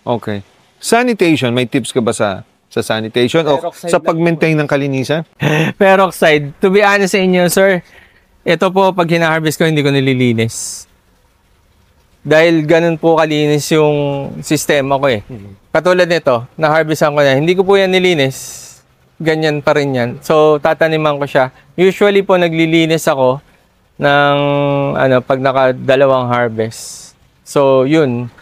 Okay. Sanitation, may tips ka ba sa sanitation o Peroxide sa lang pag-maintain ng kalinisan? Peroxide. To be honest sa inyo, sir, ito po, pag hina-harvest ko, hindi ko nililinis. Dahil ganun po kalinis yung sistema ko eh. Katulad nito, na-harvestan ko na, hindi ko po yan nilinis. Ganyan pa rin yan. So, tataniman ko siya. Usually po, naglilinis ako ng, pag nakadalawang harvest. So, yun.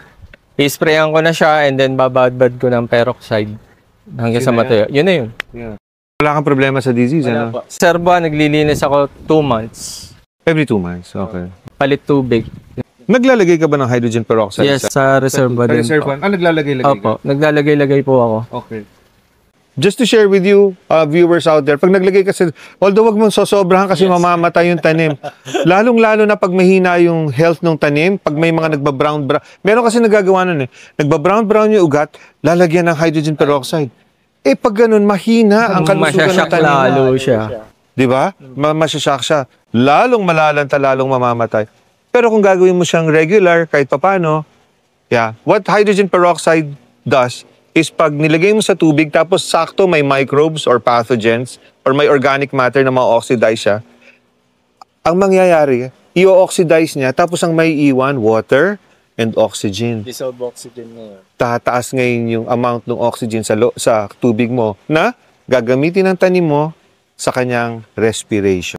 I-sprayan ko na siya and then babad-bad ko ng peroxide hanggang sa matuyo. Yun na yun. Yeah. Wala kang problema sa disease, Wala ano? po. Sir ba, naglilinis ako 2 months. Every 2 months, okay. Palit tubig. Naglalagay ka ba ng hydrogen peroxide? Yes, sa reserva din po. Naglalagay-lagay Opo, naglalagay-lagay po ako. Okay. Just to share with you, viewers out there, pag naglagay kasi, although wag mong sosobrahan kasi mamamatay yung tanim. Lalong-lalo na pag mahina yung health ng tanim, pag may mga nagbabrown-brown. Meron kasi nagagawa nun eh. Nagbabrown-brown yung ugat, lalagyan ng hydrogen peroxide. Eh pag ganun, mahina ang kalusugan ng Masyasyak tanim. lalo siya. Di ba? Masyasyak siya. Lalong malalanta, lalong mamamatay. Pero kung gagawin mo siyang regular, kahit papano, what hydrogen peroxide does is pag nilagay mo sa tubig, tapos sakto may microbes or pathogens or may organic matter na ma-oxidize siya, ang mangyayari, i-oxidize niya, tapos ang may iwan, water and oxygen. Dissolved oxygen na yun. Tataas ngayon yung amount ng oxygen sa tubig mo na gagamitin ng tanim mo sa kanyang respiration.